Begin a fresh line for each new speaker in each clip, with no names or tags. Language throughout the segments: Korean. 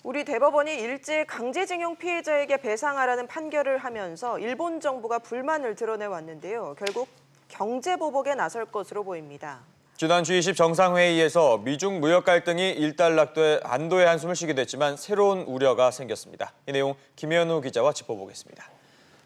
우리 대법원이 일제 강제징용 피해자에게 배상하라는 판결을 하면서 일본 정부가 불만을 드러내왔는데요. 결국 경제보복에 나설 것으로 보입니다.
지난 G20 정상회의에서 미중 무역 갈등이 일단락돼 안도의 한숨을 쉬게 됐지만 새로운 우려가 생겼습니다. 이 내용 김현우 기자와 짚어보겠습니다.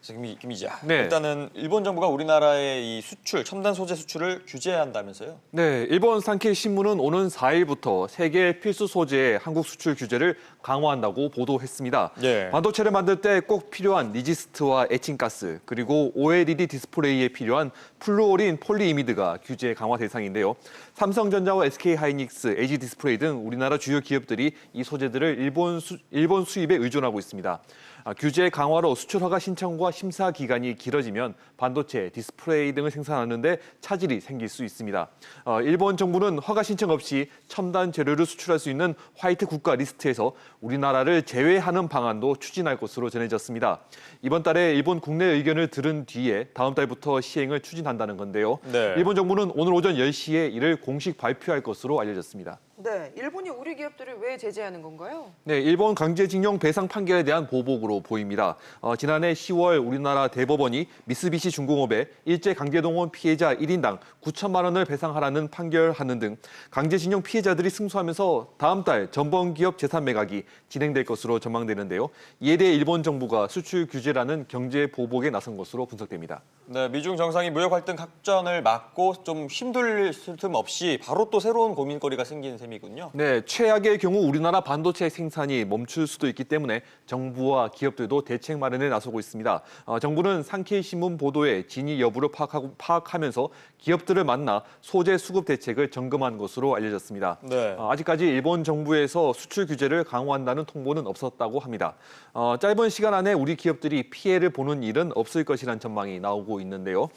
김 기자,
네.
일단은 일본 정부가 우리나라의 이 수출, 첨단 소재 수출을 규제한다면서요?
네, 일본 산케이 신문은 오는 4일부터 세계 필수 소재의 한국 수출 규제를 강화한다고 보도했습니다.
예.
반도체를 만들 때 꼭 필요한 리지스트와 에칭가스, 그리고 OLED 디스플레이에 필요한 플루오린 폴리이미드가 규제 강화 대상인데요. 삼성전자와 SK하이닉스, LG디스플레이 등 우리나라 주요 기업들이 이 소재들을 일본 수입에 의존하고 있습니다. 규제 강화로 수출 허가 신청과 심사 기간이 길어지면 반도체, 디스플레이 등을 생산하는데 차질이 생길 수 있습니다. 일본 정부는 허가 신청 없이 첨단 재료를 수출할 수 있는 화이트 국가 리스트에서 우리나라를 제외하는 방안도 추진할 것으로 전해졌습니다. 이번 달에 일본 국내 의견을 들은 뒤에 다음 달부터 시행을 추진한다는 건데요.
네.
일본 정부는 오늘 오전 10시에 이를 공식 발표할 것으로 알려졌습니다.
네, 일본이 우리 기업들을 왜 제재하는 건가요?
네, 일본 강제징용 배상 판결에 대한 보복으로 보입니다. 지난해 10월 우리나라 대법원이 미쓰비시 중공업에 일제 강제동원 피해자 1인당 9천만 원을 배상하라는 판결하는 등 강제징용 피해자들이 승소하면서 다음 달 전범기업 재산 매각이 진행될 것으로 전망되는데요. 이에 대해 일본 정부가 수출 규제라는 경제 보복에 나선 것으로 분석됩니다.
네, 미중 정상이 무역 갈등 확전을 막고 좀 힘들 틈 없이 바로 또 새로운 고민거리가 생기는 셈이군요.
네, 최악의 경우 우리나라 반도체 생산이 멈출 수도 있기 때문에 정부와 기업들도 대책 마련에 나서고 있습니다. 정부는 산케이 신문 보도의 진위 여부를 파악하면서 기업들을 만나 소재 수급 대책을 점검한 것으로 알려졌습니다.
네.
아직까지 일본 정부에서 수출 규제를 강화한다는 통보는 없었다고 합니다. 짧은 시간 안에 우리 기업들이 피해를 보는 일은 없을 것이라는 전망이 나오고 있는데요.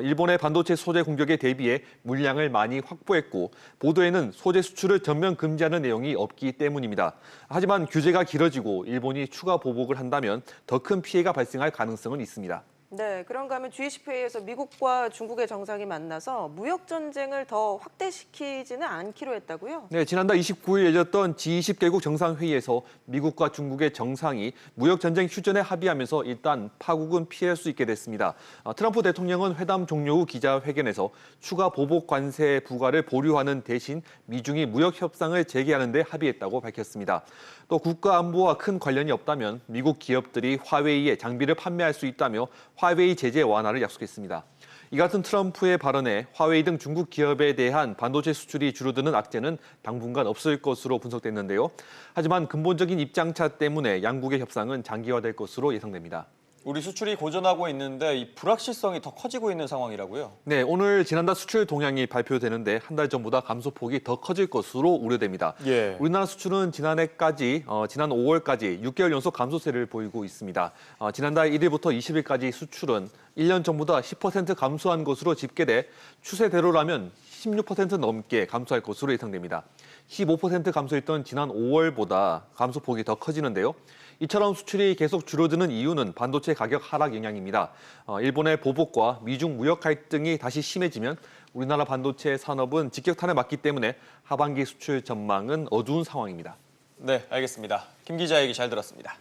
일본의 반도체 소재 공격에 대비해 물량을 많이 확보했고 보도에는 소재 수출을 전면 금지하는 내용이 없기 때문입니다. 하지만 규제가 길어지고 일본이 추가 보복을 한다면 더 큰 피해가 발생할 가능성은 있습니다.
네, 그런가 하면 G20 회의에서 미국과 중국의 정상이 만나서 무역 전쟁을 더 확대시키지는 않기로 했다고요?
네, 지난달 29일 열렸던 G20개국 정상회의에서 미국과 중국의 정상이 무역 전쟁 휴전에 합의하면서 일단 파국은 피할 수 있게 됐습니다. 트럼프 대통령은 회담 종료 후 기자회견에서 추가 보복 관세 부과를 보류하는 대신 미중이 무역 협상을 재개하는 데 합의했다고 밝혔습니다. 또 국가 안보와 큰 관련이 없다면 미국 기업들이 화웨이에 장비를 판매할 수 있다며 화웨이 제재 완화를 약속했습니다. 이 같은 트럼프의 발언에 화웨이 등 중국 기업에 대한 반도체 수출이 줄어드는 악재는 당분간 없을 것으로 분석됐는데요. 하지만 근본적인 입장차 때문에 양국의 협상은 장기화될 것으로 예상됩니다.
우리 수출이 고전하고 있는데 이 불확실성이 더 커지고 있는 상황이라고요?
네, 오늘 지난달 수출 동향이 발표되는데 한 달 전보다 감소폭이 더 커질 것으로 우려됩니다.
예.
우리나라 수출은 지난 5월까지 6개월 연속 감소세를 보이고 있습니다. 지난달 1일부터 20일까지 수출은 1년 전보다 10% 감소한 것으로 집계돼 추세대로라면 16% 넘게 감소할 것으로 예상됩니다. 15% 감소했던 지난 5월보다 감소폭이 더 커지는데요. 이처럼 수출이 계속 줄어드는 이유는 반도체 가격 하락 영향입니다. 일본의 보복과 미중 무역 갈등이 다시 심해지면 우리나라 반도체 산업은 직격탄을 맞기 때문에 하반기 수출 전망은 어두운 상황입니다.
네, 알겠습니다. 김 기자 얘기 잘 들었습니다.